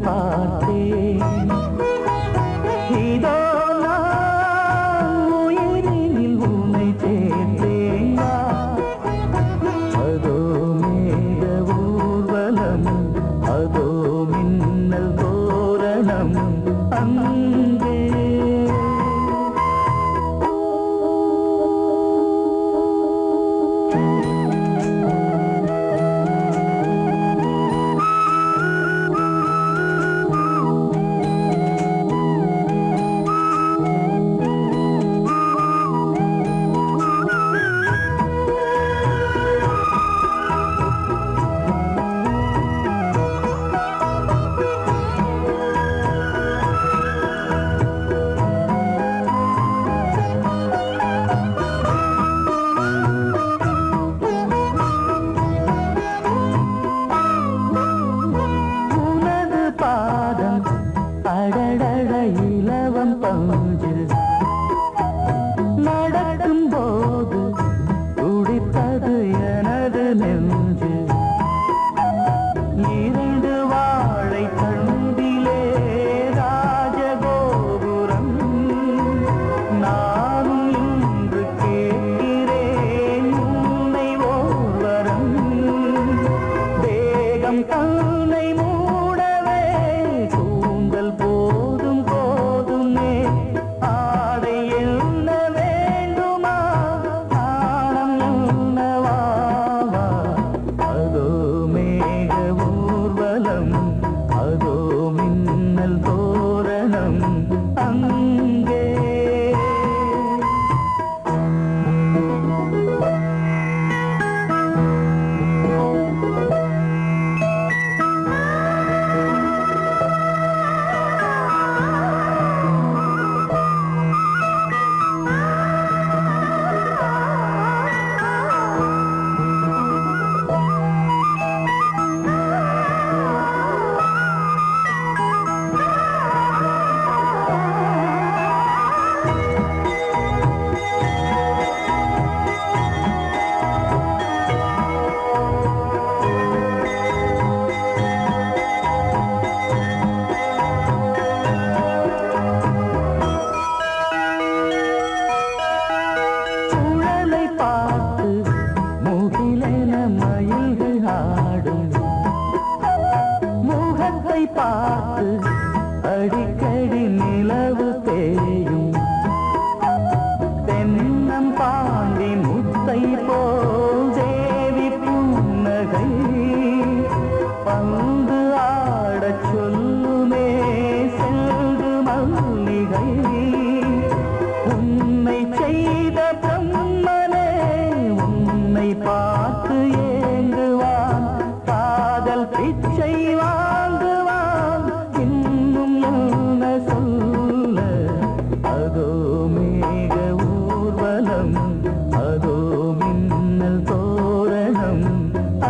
பார்த்தேன். இதோ நான் உயிரினில் உன்னை சேர்த்தேன். அதோ மேக ஊர்வலம், அதோ மின்னல் தோரணம் அங்கே. அடடட இலவம் பஞ்சு நடக்கும் போது துடித்தது எனது நெஞ்சு. இரண்டு வாழை தண்டிலே ராஜகோபுரம். நானும் இன்று கேட்கிறேன் உன்னை ஓர்வரம். தேகம் தன்னை மூடவே கூந்தல் போதும் போதுமே. ஆடை என்ன வேண்டுமா, நாணம் என்னவா? அதோ மேக ஊர்வலம், அதோ மின்னல் தோரணம் அங்கே. பார்த்து அடிக்கடி நிலவு தேயும். தென்னம் பாண்டி முத்தை போல் தேவி புன்னகை. பந்து ஆடச் சொல்லுமே செல்கு மல்லிகை. உன்னை செய்த பிரம்மனே உன்னை பார்த்து ஏங்குவான். காதல் பிச்சை வாங்குவான். இன்னும் என்ன சொல்ல? அதோ மேக ஊர்வலம், அதோ மின்னல் தோரணம்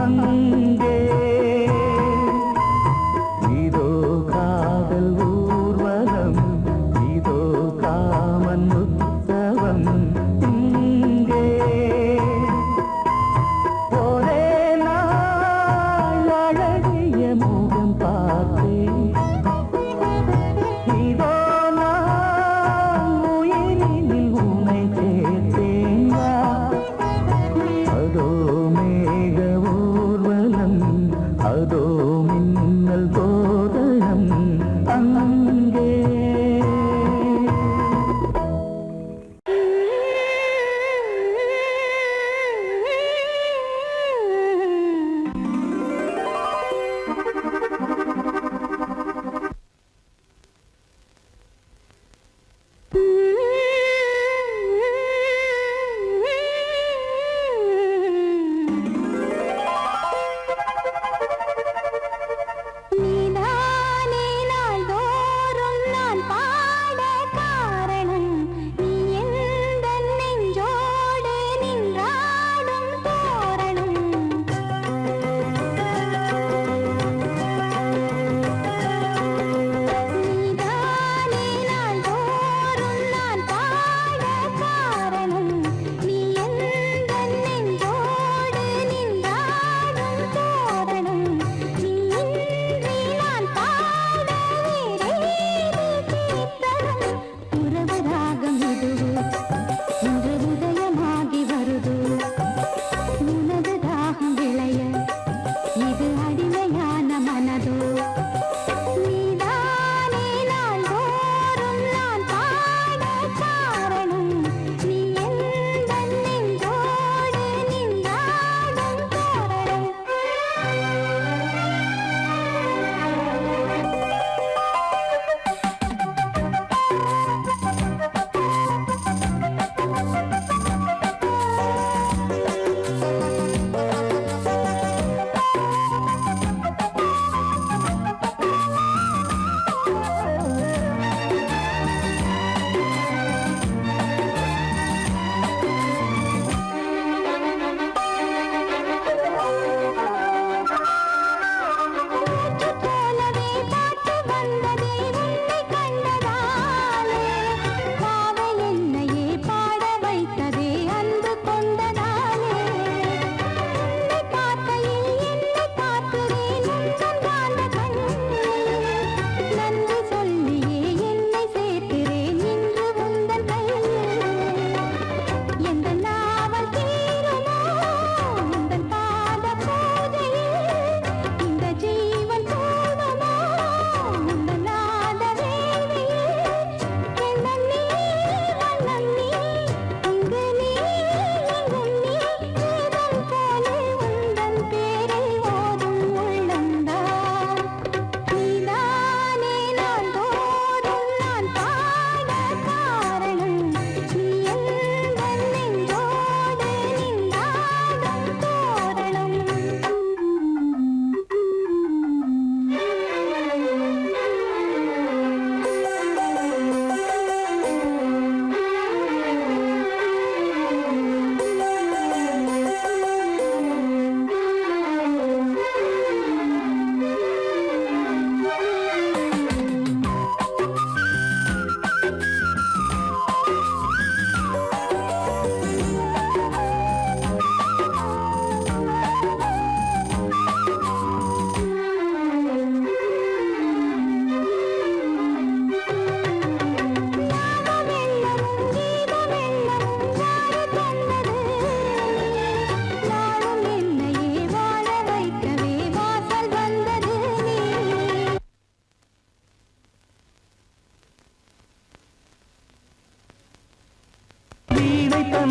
அங்கே. இதோ காதல் ஊர்வலம், இதோ காமன் உற்சவம் இங்கே. ஒரே நாள் அழகிய முகம் பார்த்தேன். இதோ நான் உயிரினில் உன்னை சேர்த்தேன். அதோ மேக ஊர்வலம், அதோ மின்னல் தோரணம் அங்கே.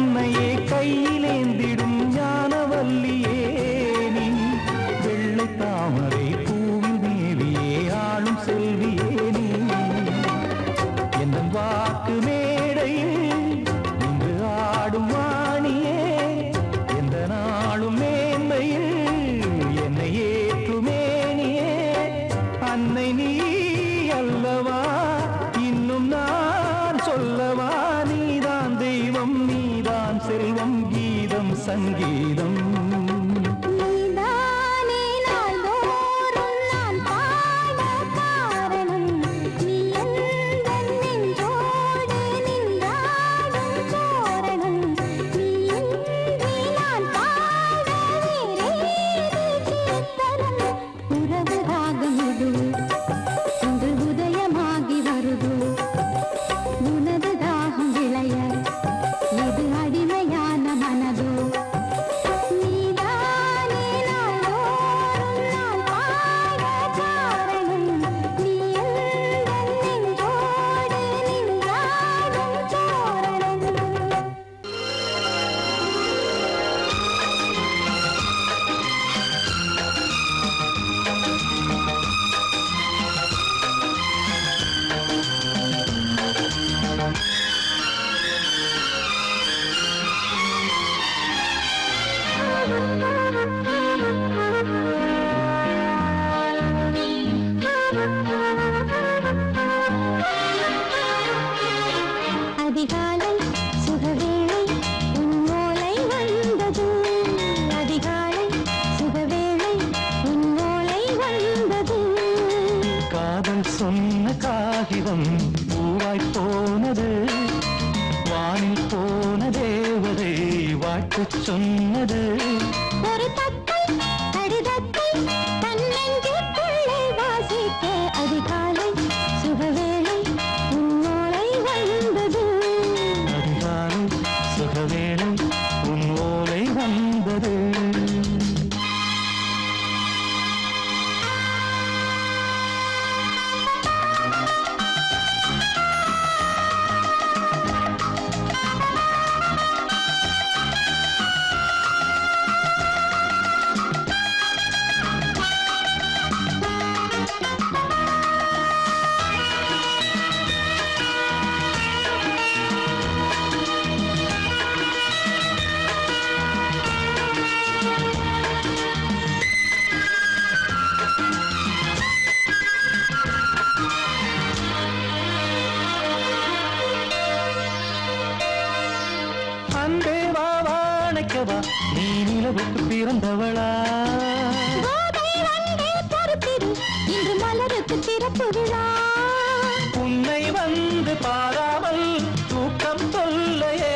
உன்னையே கையிலேந்திடும் ஞானவல்லியே நீ வெள்ளை தாமரை பூவில் மேவியே ஆளும் செல்வியே நீ என் வாக்கு மேடையில் இன்று ஆடும் வாணியே எந்த நாளும் மேன்மையில் என்னை ஏற்றுமேனியே அன்னை நீ அல்லவா இன்னும் நான் சொல்லவா நீதான் தெய்வம் நீதான் செல்வம் கீதம் சங்கீதம் அதிகாலை சுகவேளை உன்னோலை வந்தது அதிகாலை சுகவேளை உன்னோலை வந்தது காதல் சொன்ன காகிதம் பூவாய் போனது வானில் போன தேவதை வாழ்த்து சொன்னது ஒரு தத்தை கடிதத்தை தன்னெஞ்சுக்குள்ளே வாசிக்க அதிகாலை சுகவேளை உன்னோலை வந்தது அதிகாலை சுகவேளை உன் ஓலை வந்தது அன்பே வா வாழைக்கவா நீ நிலவுக்கு பிறந்தவளா கோதை வந்தே பொறுத்திரு இன்று மலருக்கு திறப்பு விழா உன்னை வந்து பாராமல் தூக்கம் சொல்லையே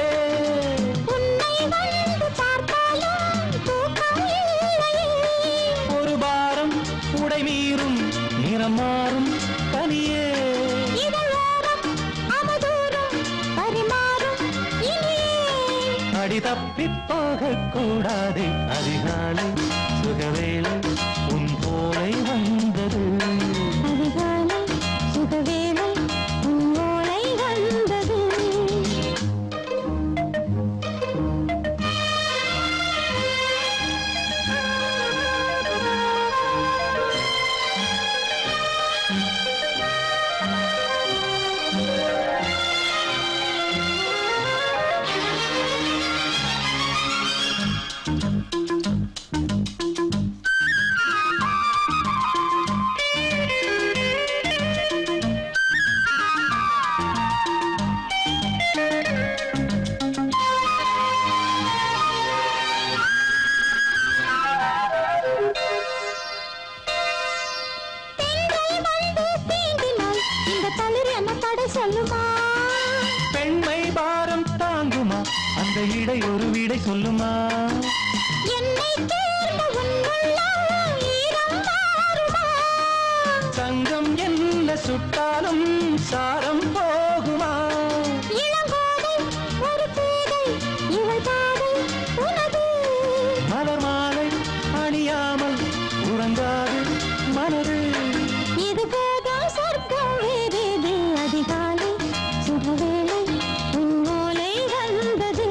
உன்னை வந்து பார்த்தாலும் தூக்கம் இல்லையே ஒரு பாரம் உடை மீறும் நிறம் மாறும் தனியே இதழோரம் அவதூறும் பரிமாறும் இனியே அடி தப்பி போகக் கூடாதே அதிகாலை சுகவேளை உன் போலை வந்தது அதிகாலை சுகவேளை உன்னோலை வந்தது சொல்லுமா பெண்மை பாரம் தாங்குமா அந்த இடை ஒரு விடை சொல்லுமா என்னை தேர்ந்த உன்னுள்ளம் ஈரம் மாறுமா தங்கம் என்ன சுட்டாலும் சாரம் போகுமா இளங்கோதை ஒரு பேதை இவள் பாதை உனது மலர் மாலை அணியாமல் உறங்காது மனது இது போதும் சொர்க்கம் வேறேது அதிகாலை சுகவேளை உன்னோலை வந்தது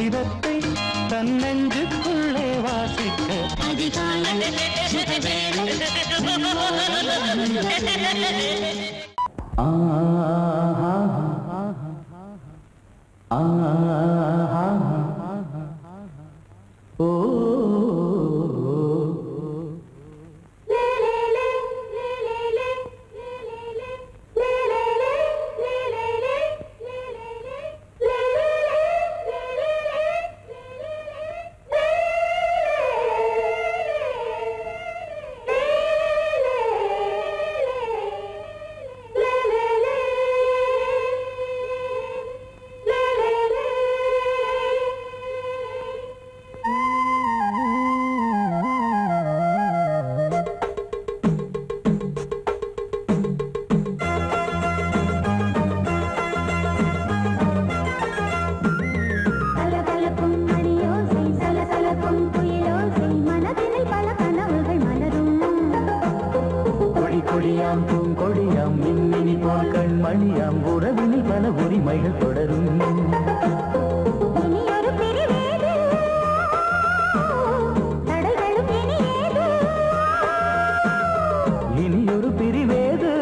கடிதத்தை தன் நெஞ்சுக்குள்ளே வாசிக்க அதிகாலை சுகவேளை ஓ கொடியாம் பூங்கொடியாம் மின்மினி போல் கண்மணியாம் உறவினில் பல உரிமைகள் தொடரும் இனியொரு பிரிவேது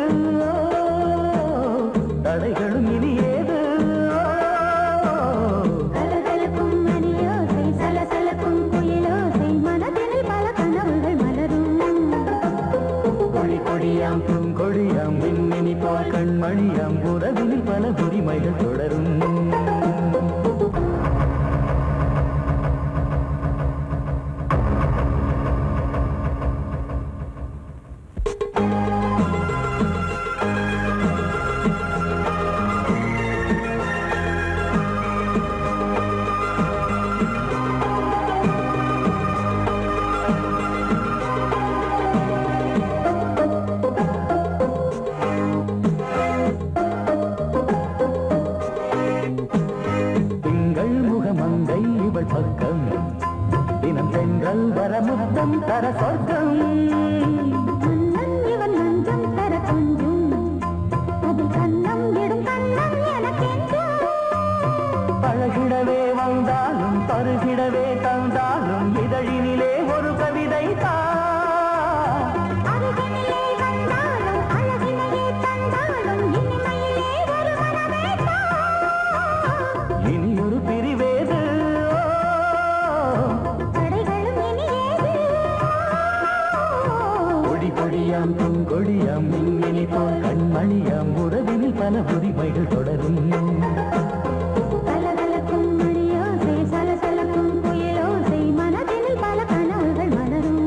தடைகளும் இனியேது கொடியாம் பூங்கொடியாம் மின்மினி போல் கண்மணியாம் உறவினில் பல உரிமைகள் தொடரும் பக்கம் தினம் சென்றல் வரமுத்தம் தர சொர்க்கம் இவன் நஞ்சம் தர கொஞ்சம் அதில் கண்ணம் இடும் கண்ணம் எனக்கென்றும் பழகிடவே வந்தாலும் பருகிடவே தந்தாலும் இதழினிலே ஒரு கவிதை அருகினிலே வந்தாலும் அழகினையே தந்தாலும் இனிமையிலே ஒரு மனமே இனியொரு பிரிவேது கொடியாம் பூங்கொடியாம் மின்மினி போல் கண்மணியாம் உறவினில் பல உரிமைகள் தொடரும் கலகலக்கும் மணியோசை சலசலக்கும் புயலோசை மனதினில் பல கனவுகள் மலரும்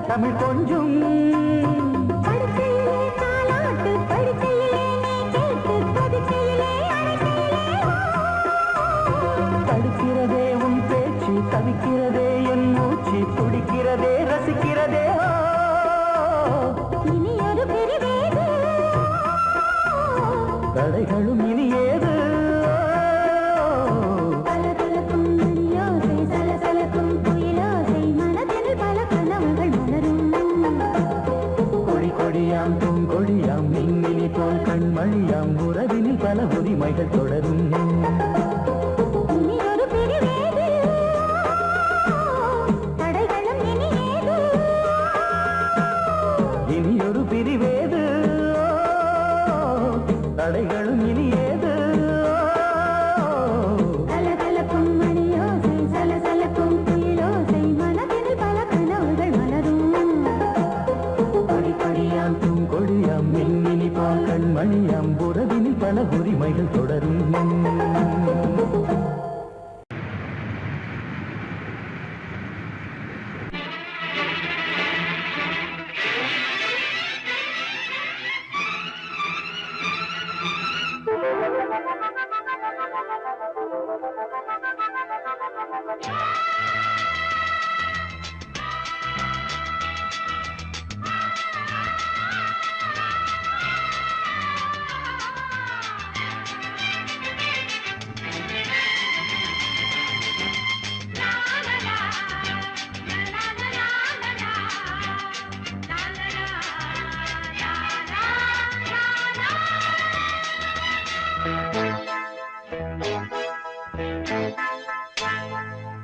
தமிழ் கொஞ்சம் தடுக்கிறதே உன் பேச்சு தவிக்கிறதே என் மூச்சு துடிக்கிறதே ரசிக்கிறதே இனியொரு பிரிவேது தடைகளும் இனியேது கொடியாம் பூங்கொடியாம் மின்மினி போல் கண்மணியாம் உறவினில் பல உரிமைகள் தொடரும் இனியொரு பிரிவேது தடைகளும் இனியேது இனியொரு பிரிவேது தடைகளும் இனியே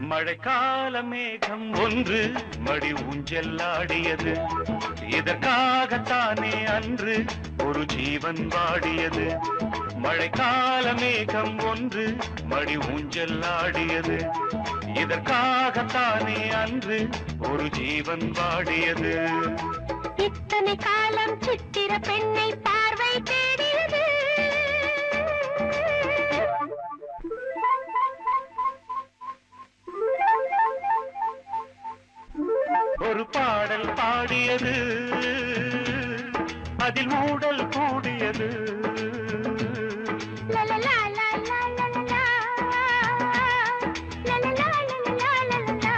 மழைக்கால மேகம் ஒன்று மடி ஊஞ்செல்லாடியது. இதற்காகத்தானே அன்று ஒரு ஜீவன் வாடியது. மழைக்கால மேகம் ஒன்று மடி ஊஞ்செல்லாடியது. இதற்காகத்தானே அன்று ஒரு ஜீவன் வாடியது. இத்தனை காலம் சித்திர பெண்ணை பார்வை தேடியது. ஒரு பாடல் பாடியது, அதில் ஊடல் கூடியது. லலலா லலலா லலலா லலலா லலலா லலலா.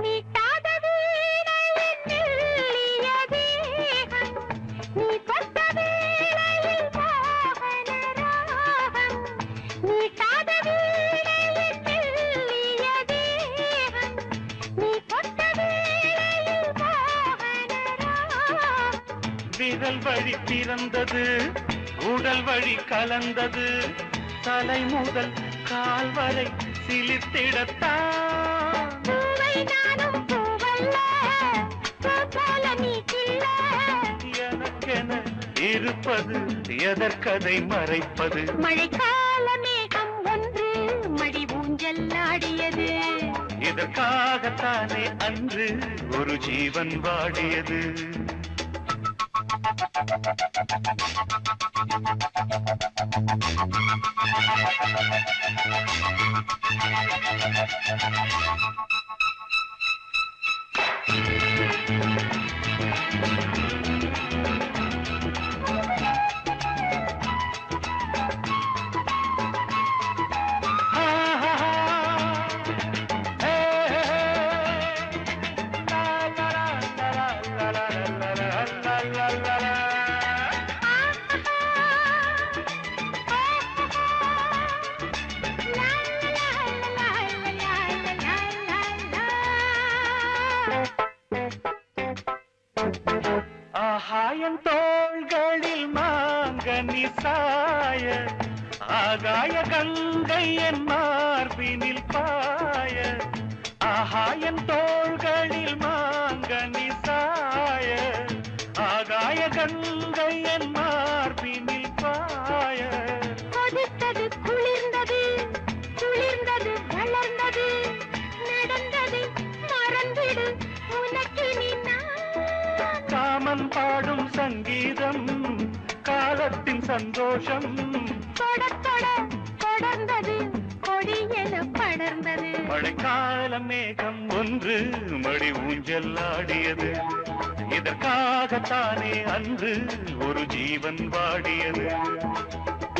நீட்டாத வீணையின் மெல்லிய தேகம், நீ தொட்ட வேளையில் மோகன ராகம். நீட்டாத வீணையின் மெல்லிய தேகம், நீ தொட்ட வேளையில் மோகன ராகம். விரல் வழி பிறந்தது, உடல் வழி கலந்தது. தலை முதல் கால் வரை சிலிர்த்திடத்தான். பூவை நானும் பூவல்ல, பூ போல நீ கிள்ள. எனக்கென இருப்பது எதற்கதை மறைப்பது. மழைக்கால மேகம் ஒன்று மடி ஊஞ்செல்லாடியது. இதற்காகத்தானே அன்று ஒரு ஜீவன் வாடியது. ஆகாயம் தோள்களில் மாங்கனி சாய, ஆகாய கங்கை என் மார்பினில் பாய. ஆகாயம் தோள்களில் மாங்கனி சாய, ஆகாய கங்கை என் மார்பினில் பாய. கொதித்தது குளிர்ந்தது, குளிர்ந்தது வளர்ந்தது, நடந்தது மறந்திடு உனக்கு நீ நான். காமன் பாடும் சங்கீதம், காலத்தின் சந்தோஷம். தொட தொட தொடர்ந்தது, கொடி என படர்ந்தது. மழைக்கால மேகம் ஒன்று மடி ஊஞ்செல்லாடியது. இதற்காகத்தானே அன்று ஒரு ஜீவன் வாடியது.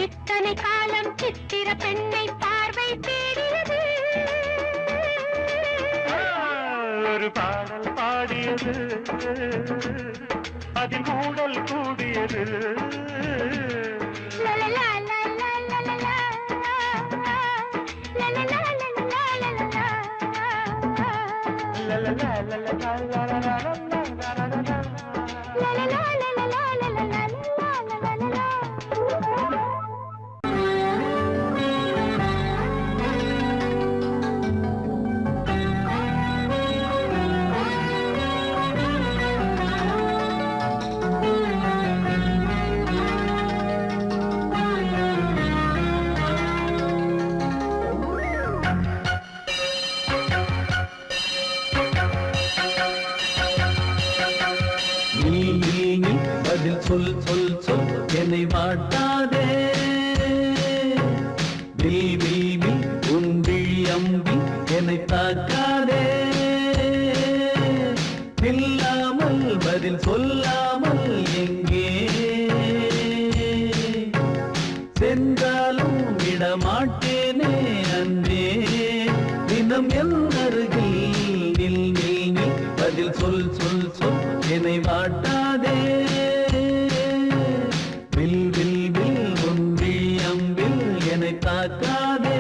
இத்தனை காலம் சித்திர பெண்ணை பார்வை தேடியது. ஒரு பாடல் பாடியது, அதில் ஊடல் கூடியது. லலலா லலலா லலலா லலலா லலலா லலலா. லலலா லலலா லலலா லலலா. லலலா லலலா லலலா லலலா. பதில் சொல் சொல் சொல் என்னை வாட்டாதே. வில் வில் வில் உன் விழி அம்பி என்னை தாக்காதே. தினம் என் அருகில் நில் நில் நில் பதில் சொல் சொல் சொல் என்னை வாட்டாதே வில் வில் வில் ஒன்றி அம்பில் என்னை தாக்காதே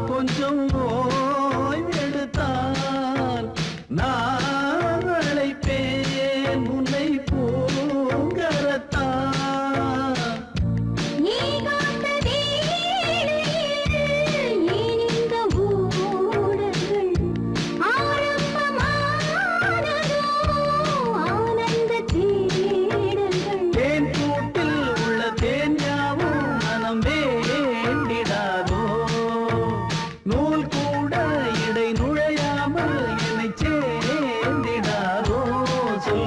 கொஞ்சம் ஓய்வெடுத்தால் நான் அழைப்பேன் உன்னை பூங்கரத்தான் தேன் கூட்டில் உள்ள தேன் யாவும் மனம் வேண்டிடாதோ நூல் கூட இடை நுழையாமல் என்னை சேர்ந்திடாதோ சொல்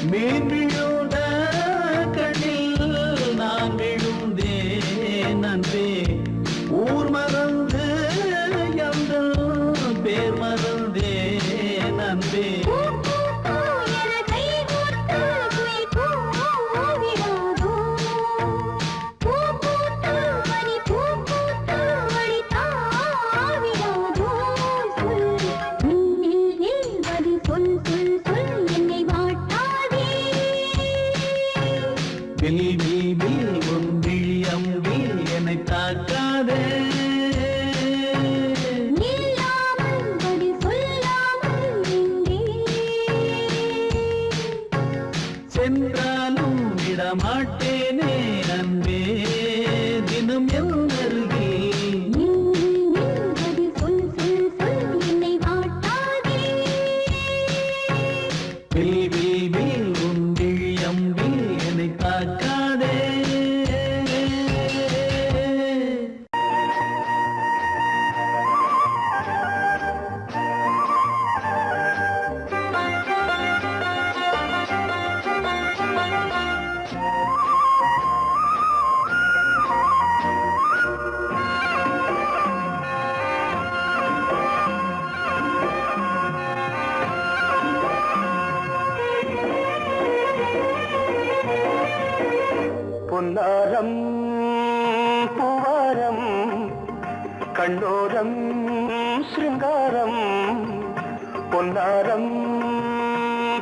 மீன் விழுந்த கண்ணில் நான் விழுந்தேன் அன்பே ஊர் மறந்து எங்கள் பேர் மறந்தேன் அன்பே வில் வில் வில் ஒன்றி அம்பில் என்னை தாக்காதே சென்றாலும் விடமாட்டேனே அன்பே தினம் என் அருகில் வில் வில் வில் ஒன்றி அம்பில் என்னை தாக்காதே பொன்னாரம் பூவாரம் கண்ணோரம் சிருங்காரம் பொன்னாரம்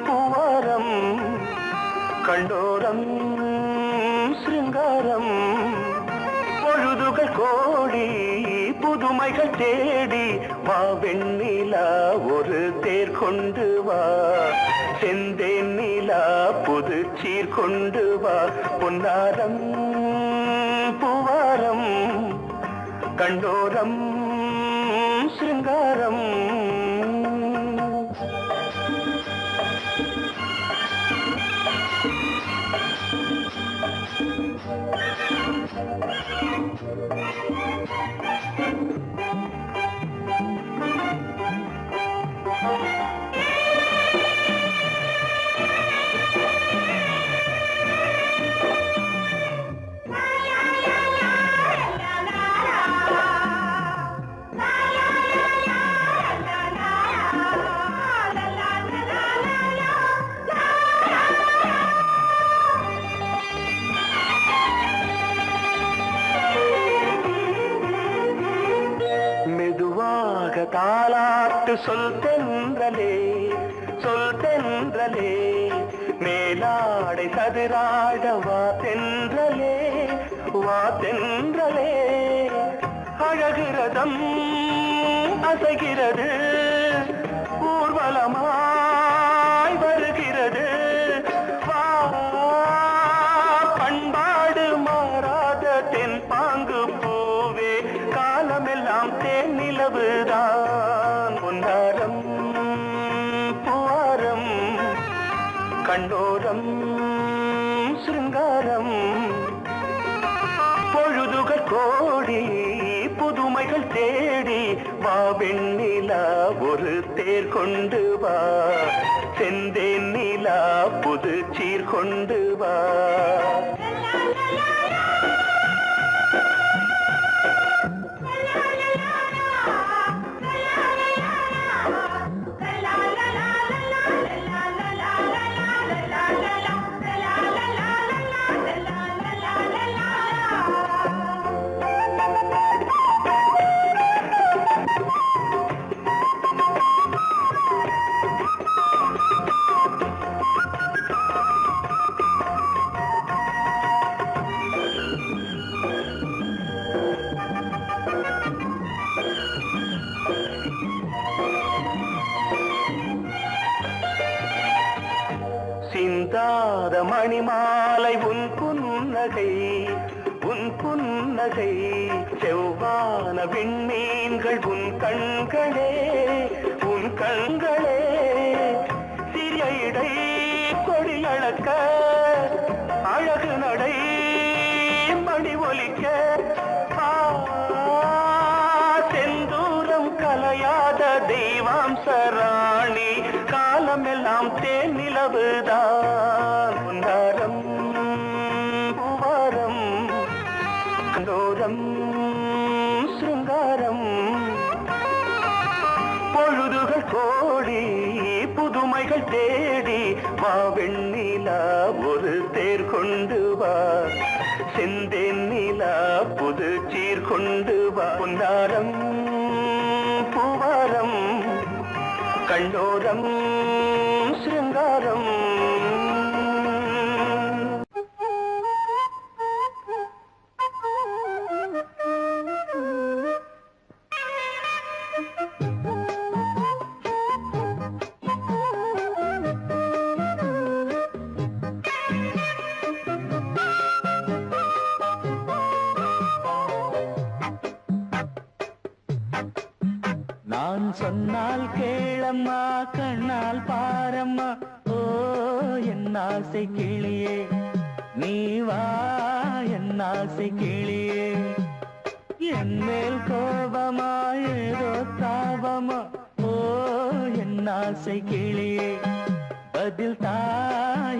பூவாரம் கண்ணோரம் சிருங்காரம் பொழுதுகள் கோடி புதுமைகள் தேடி வா வெண்ணிலா ஒரு தேர் கொண்டு வா செந்தேன் நிலா புது சீர் கொண்டு வா பொன்னாரம் பூவாரம் கண்டோரம் சிருங்காரம் தாலாட்டு சொல் தென்றலே சொல் தென்றலே மேலாடை சதுராட வா தென்றலே வா தென்றலே அழகிறதம் அசைகிறது ஊர்வலமாய் வருகிறது வா பண்பாடு மாறாத தென் பாங்கு பூவே காலமெல்லாம் தேன் நிலவுதான் பொன்னாரம் பூவாரம் கண்ணோரம் சிருங்காரம் பொழுதுகள் கோடி புதுமைகள் தேடி வா வெண்ணிலா ஒரு தேர் கொண்டு வா செந்தேன் நிலா புது சீர் கொண்டு வா சிந்தாத மணிமாலை உன் புன்னகை செவ்வான விண்மீன்கள் உன் கண்களே சிறிய இடை கொடியளக்க அழகு நடை மணி ஒலிக்க செந்தூரம் கலையாத தெய்வாம்சராணி காலமெல்லாம் தேன் நிலவுதான் பொன்னாரம் பூவாரம் கண்டோரம் சிருங்காரம் பொழுதுகள் கோடி புதுமைகள் தேடி வா வெண்ணிலா ஒரு தேர் கொண்டு வா செந்தேன் நிலா புது சீர் கொண்டு வா பொன்னாரம் பூவாரம் கண்ணோரம் சிருங்காரம் நான் சொன்னால் கேளம்மா கண்ணால் பாரம்மா ஓ என் ஆசை கிளியே நீ வா என் ஆசை கிளியே என் மேல் கோபமா ஏதோ தாபமா ஓ என் ஆசை கிளியே பதில் தா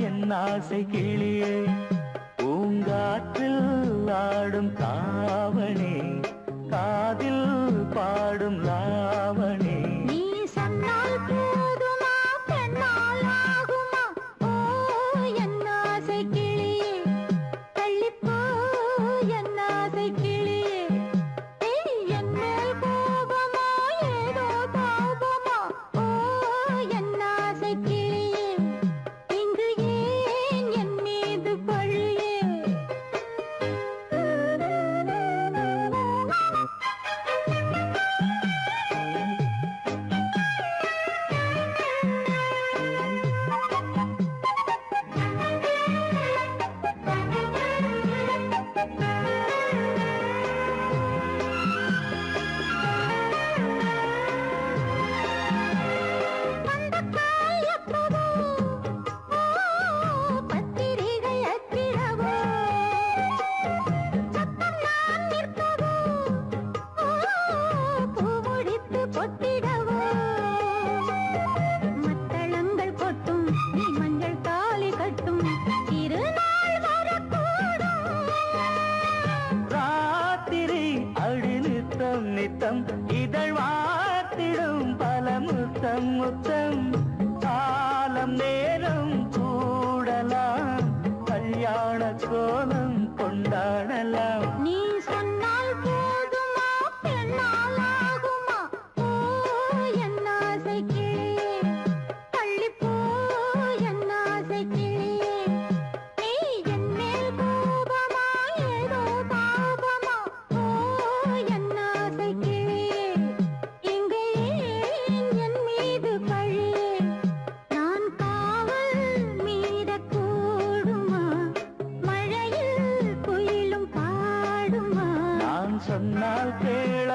என் ஆசை கிளியே பூங்காற்றில் ஆடும் தாவணி காதில் பாடும் லாவணி நீ சொன்னால் போதுமா பெண்ணால் ஆகுமா ஓ என் ஆசை கிளியே தள்ளிப்போ என் ஆசை கிளியே என் மேல் கோபமா ஏதோ தாபமா ஓ என் ஆசை கிளியே இங்கு ஏன் என் மீது பழியே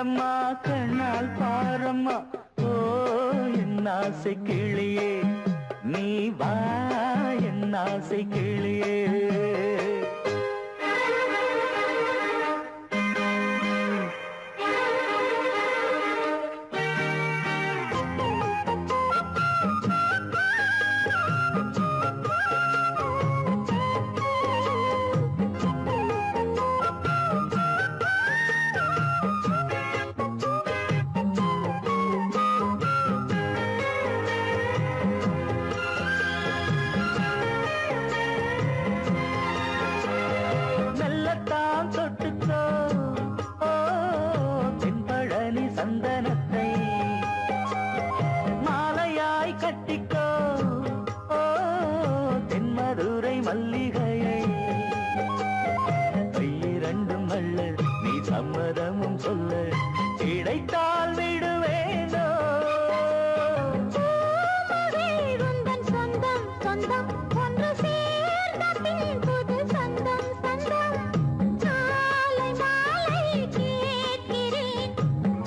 கேளம்மா கண்ணால் பாரம்மா ஓ என் ஆசை கிளியே நீ வா என் ஆசை கிளியே தொட்டுக்கோ ஓ தென்பழனி சந்தனத்தை மாலையாய் கட்டிக்கோ ஓ தென்மதுரை மல்லிகையை கையிரண்டும் அள்ள நீ சம்மதமும் சொல்ல கிடைத்தால் விடுவேனோ சொந்தம் சொந்தம் ஒன்று சேர்ந்த பின் புது சொந்தம் சொந்தம் மாலை மாலை கேட்கிறேன்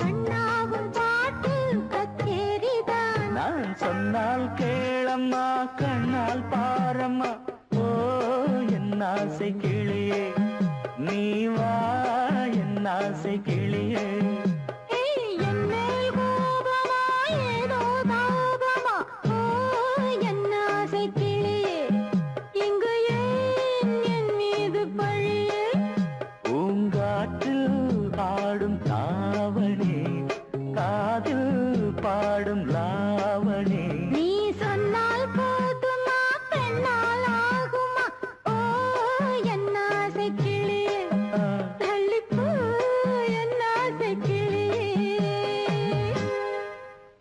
கண்ணாவும் பாட்டு கச்சேரிதான் நான் சொன்னால் கேளம்மா கண்ணால் பாரம்மா ஓ என் ஆசை கிளியே நீ வா என் ஆசை கிளியே என்னை கோபமா ஏதோ தாபமா ஓ என் ஆசை கிளியே இங்கு ஏன் என் மீது பழியே பூங்காற்றில் ஆடும் தாவணி காதில் பாடும்